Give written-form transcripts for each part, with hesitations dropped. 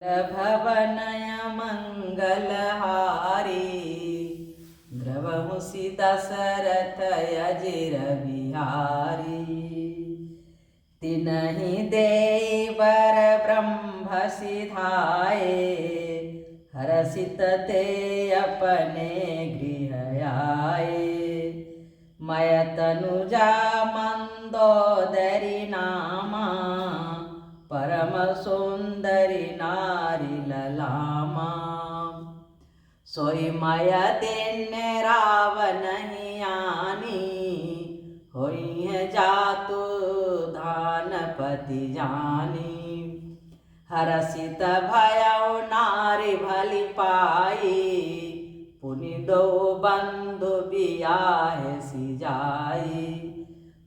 भवनय मंगलहारी द्रवहुसि दशरथ अजिर बिहारी। तिनहि देई बर ब्रह्म सिधाए हरषित ते अपने गृह आए। मय तनुजा मंदोदरी नामा परम सुंदरी नारी ललामा। सोई माया दिन रावण आनी होई है जातु धानपति जानी। हरषित भयउ नारी भली पाई पुनि दो बंधु बियाहे सिजाई।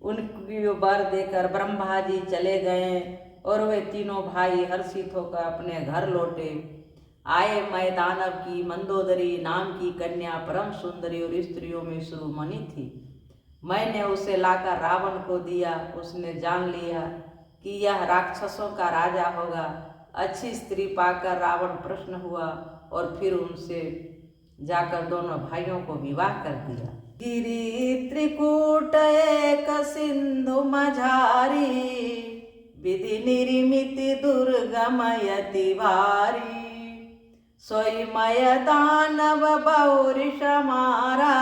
उनकी वर देकर ब्रह्मा जी चले गए और वे तीनों भाई हर्षित होकर अपने घर लौटे। आए मैं दानव की मंदोदरी नाम की कन्या परम सुंदरी और स्त्रियों में शिरोमणि थी। मैंने उसे लाकर रावण को दिया। उसने जान लिया कि यह राक्षसों का राजा होगा। अच्छी स्त्री पाकर रावण प्रसन्न हुआ और फिर उनसे जाकर दोनों भाइयों को विवाह कर दिया। गिरि त्रिकूट एक सिंधु मझारी विधि निर्मित दुर्गमयति वारी। सोई मय दानव बहुरिष मारा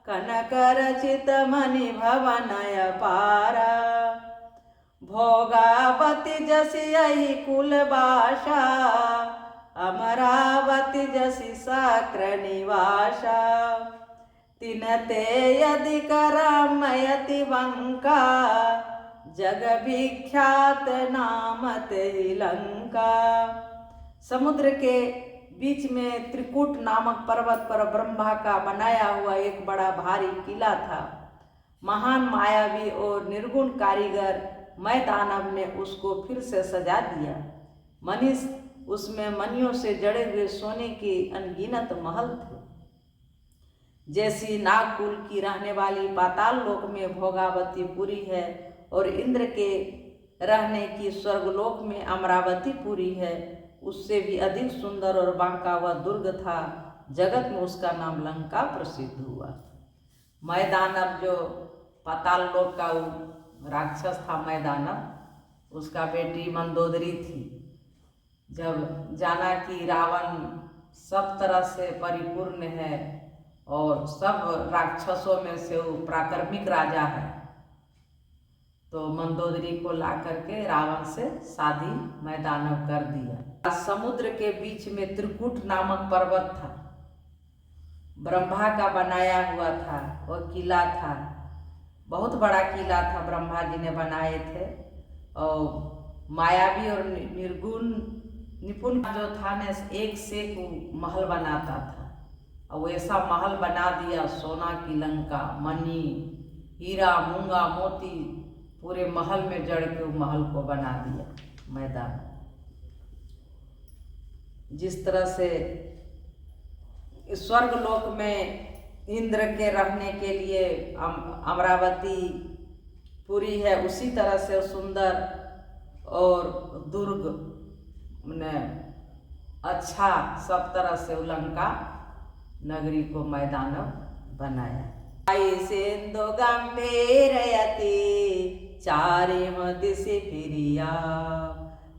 कनक रचित मणि भवनय पारा। भोगावती जसि यही कुलबाशा अमरावती जसि साक्र निवासा। तिनते यदि करमयति वंका जग विख्यात नामत ही लंका। समुद्र के बीच में त्रिकूट नामक पर्वत पर ब्रह्मा का बनाया हुआ एक बड़ा भारी किला था। महान मायावी और निर्गुण कारीगर मैं दानव ने उसको फिर से सजा दिया। मनीष उसमें मणियों से जड़े हुए सोने के अनगिनत महल थे। जैसी नागकुल की रहने वाली पाताल लोक में भोगावती पुरी है और इंद्र के रहने की स्वर्गलोक में अमरावती पुरी है, उससे भी अधिक सुंदर और बांका वह दुर्ग था। जगत में उसका नाम लंका प्रसिद्ध हुआ। मैं दानव जो पाताल लोक का राक्षस था, मैं दानव उसका बेटी मंदोदरी थी। जब जाना कि रावण सब तरह से परिपूर्ण है और सब राक्षसों में से वो प्राक्रमिक राजा है, तो मंदोदरी को ला करके रावण से शादी मैं दानव कर दिया। समुद्र के बीच में त्रिकूट नामक पर्वत था, ब्रह्मा का बनाया हुआ था। वह किला था, बहुत बड़ा किला था, ब्रह्मा जी ने बनाए थे। और मायावी और निर्गुण निपुण जो था ने एक से एक महल बनाता था। और ऐसा महल बना दिया, सोना की लंका, मणि हीरा मूंगा मोती पूरे महल में जड़ के महल को बना दिया मैदान। जिस तरह से स्वर्ग लोक में इंद्र के रहने के लिए अमरावती पुरी है, उसी तरह से सुंदर और दुर्ग ने अच्छा सब तरह से लंका नगरी को मैदानव बनाया। आई सिंधु गंभीरयति चारिम दिशि फिरिया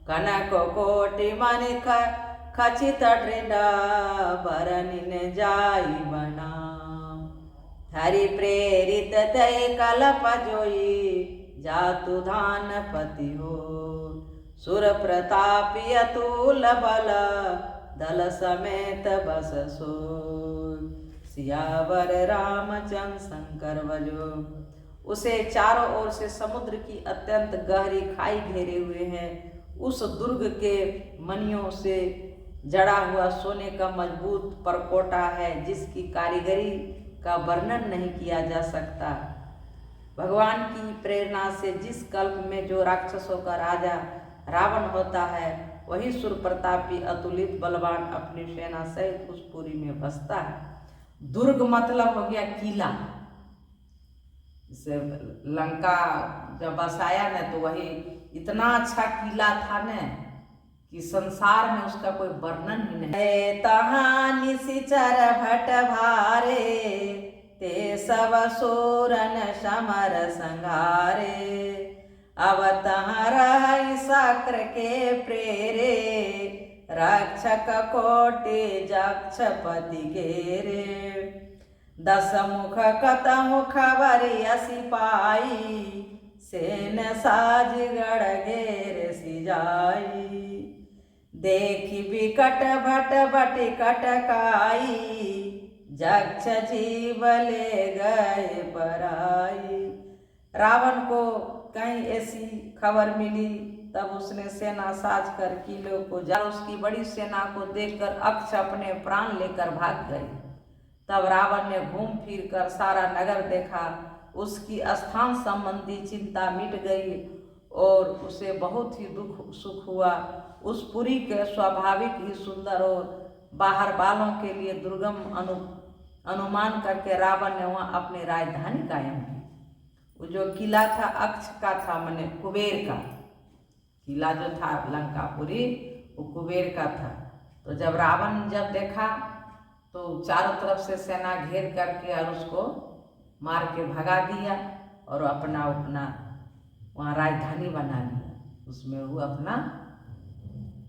कनक कोटि मणि खचित दृढ़ बरनिन जाई बना। हरि प्रेरित दय कलप जोई जातु धानपति हो। सुर प्रतापी अतुल बल दल समेत बस सो। सियावर रामचंद्र शंकर बजो। उसे चारों ओर से समुद्र की अत्यंत गहरी खाई घेरे हुए हैं। उस दुर्ग के मणियों से जड़ा हुआ सोने का मजबूत परकोटा है, जिसकी कारीगरी का वर्णन नहीं किया जा सकता। भगवान की प्रेरणा से जिस कल्प में जो राक्षसों का राजा रावण होता है, वही सुर प्रतापी अतुलित बलवान अपनी सेना सहित उस पुरी में बसता है। दुर्ग मतलब हो गया किला। जैसे लंका जब बसाया न, तो वही इतना अच्छा किला था न कि संसार में उसका कोई वर्णन ही नहीं। तहाँ निशिचर भट भारे, ते सब सूरन समर संघारे। अब तहाँ रहि शक्र के प्रेरे, रक्षक कोटि जक्षपति घेरे। 10 मुख कतहु खबरि सिपाही, सेन साज गढ़ घेर सिजाई। देखी विकट भट बटि कटकाई, जक्ष जीव ले गए पराई। रावण को कहीं ऐसी खबर मिली, तब उसने सेना साज कर किले को जा, उसकी बड़ी सेना को देखकर अक्ष अपने प्राण लेकर भाग गई। तब रावण ने घूम फिर कर सारा नगर देखा, उसकी स्थान संबंधी चिंता मिट गई और उसे बहुत ही दुख सुख हुआ। उस पुरी के स्वाभाविक ही सुंदर और बाहर वालों के लिए दुर्गम अनुमान करके रावण ने वहाँ अपनी राजधानी कायम की। वो जो किला था अक्ष का था, माने कुबेर का किला जो था लंकापुरी, वो कुबेर का था। तो जब रावण जब देखा तो चारों तरफ से सेना घेर करके और उसको मार के भगा दिया और अपना वहाँ राजधानी बना लिया। उसमें वो अपना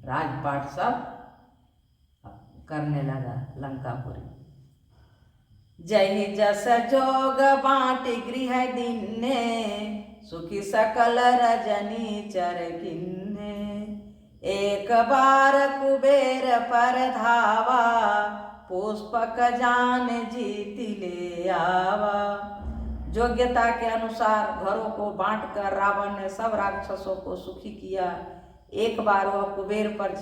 राजपाट सब करने लगा लंकापुरी। जय जस जोग बाँटि गृह दिन्ने, सुखी सकल रजनी चर किन्ने। एक बार कुबेर पर धावा, पुष्पक जान जीति ले आवा। योग्यता के अनुसार घरों को बांटकर रावण ने सब राक्षसों को सुखी किया। एक बार वह कुबेर पर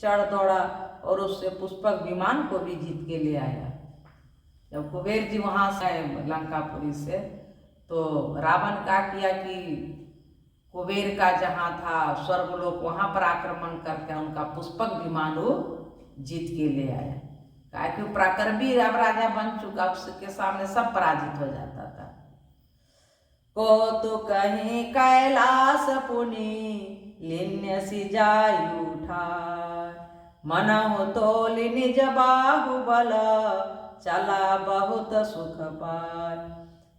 चढ़ दौड़ा और उससे पुष्पक विमान को भी जीत के ले आया। जब कुबेर जी वहाँ से लंकापुरी से, तो रावण का किया कि कुबेर का जहाँ था स्वर्गलोक, वहाँ पर आक्रमण करके उनका पुष्पक विमान वो जीत के ले आया। क्या कि पराक्रमी राजा बन चुका, उसके सामने सब पराजित हो जाता था। को तो कहीं कैलाश पुनि, लिन्य सिजाई उठा। मनहु तोल निज बाहुबल, चला बहुत सुख पार।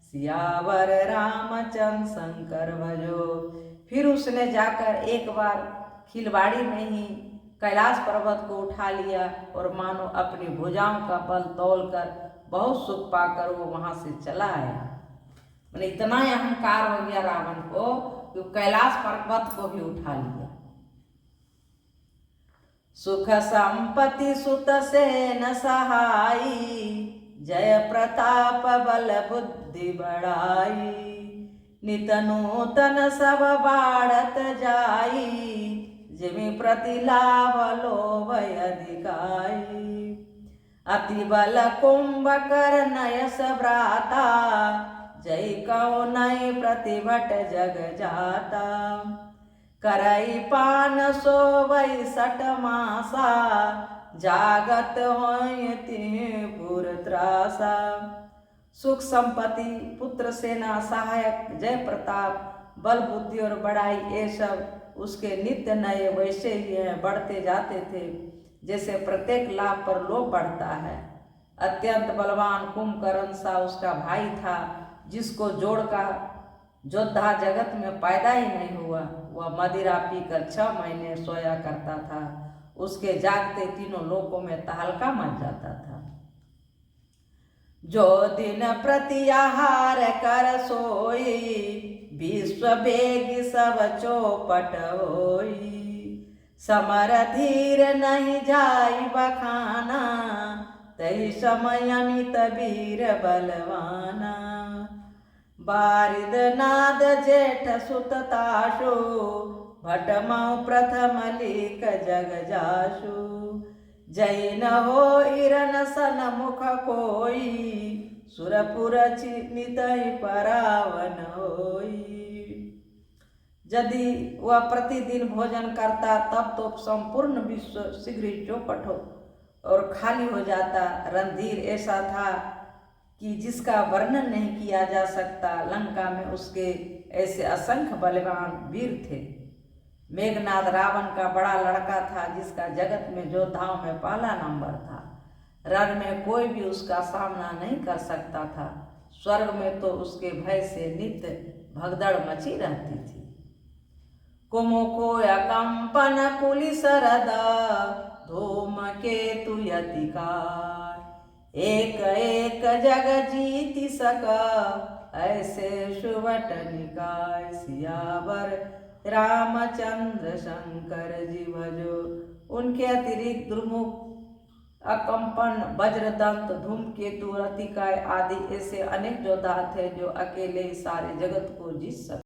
सियावर रामचंद्र शंकर भजो। फिर उसने जाकर एक बार खिलवाड़ी में ही कैलाश पर्वत को उठा लिया और मानो अपनी भुजाओं का बल तौलकर बहुत सुख पाकर वो वहां से चला आया। मैंने इतना अहंकार हो गया रावण को कि कैलाश पर्वत को भी उठा लिया। सुख संपत्ति सुत सेन सहाई, जय प्रताप बल बुद्धि बढ़ाई। नित नूतन सब बाढ़त जाई, जिमि प्रति लाभ लोभ अधिकाई। अति बल कुंभकर नयस भ्राता, जय कहो नय प्रतिभट जग जाता। करई पान सोवई 60 मासा, जागत होय तिह पुर त्रासा। सुख संपत्ति, पुत्र, सेना, सहायक, जय प्रताप, बल बुद्धि और बड़ाई, ये सब उसके नित्य नए वैसे ही हैं, बढ़ते जाते थे जैसे प्रत्येक लाभ पर लोभ बढ़ता है। अत्यंत बलवान कुंभकर्ण सा उसका भाई था, जिसको जोड़ का योद्धा जगत में पैदा ही नहीं हुआ। वह मदिरा पीकर 6 महीने सोया करता था। उसके जागते तीनों लोकों में तहलका मच जाता था। जो दिन प्रति आहार कर सोई, विश्व बेगी सब चौपट होई। समर धीर नहीं जाई बखाना, तही समय अमित वीर बलवाना। बारिद नाद जेठ सुत ताशु, भटमऊ प्रथम लिक जग जाशु। जय न हो इरन सन मुख कोई, सुरपुर नित परावन होई। यदि वह प्रतिदिन भोजन करता तब तो संपूर्ण विश्व शीघ्र ही चौपट हो और खाली हो जाता। रणधीर ऐसा था कि जिसका वर्णन नहीं किया जा सकता। लंका में उसके ऐसे असंख्य बलवान वीर थे। मेघनाद रावण का बड़ा लड़का था, जिसका जगत में योद्धाओं में पहला नंबर था। रण में कोई भी उसका सामना नहीं कर सकता था। स्वर्ग में तो उसके भय से नित्य भगदड़ मची रहती थी। कुमुकोय कंपन कुलिसरद धूमकेतु यतिकार। एक एक जग जीति सका ऐसे सुवट निकाय। सियावर रामचंद्र शंकर जी भजो। उनके अतिरिक्त दुर्मुख, अकंपन, वज्रदंत, धूमकेतु, रतिकाय आदि ऐसे अनेक योद्धा थे जो अकेले ही सारे जगत को जीत सकते।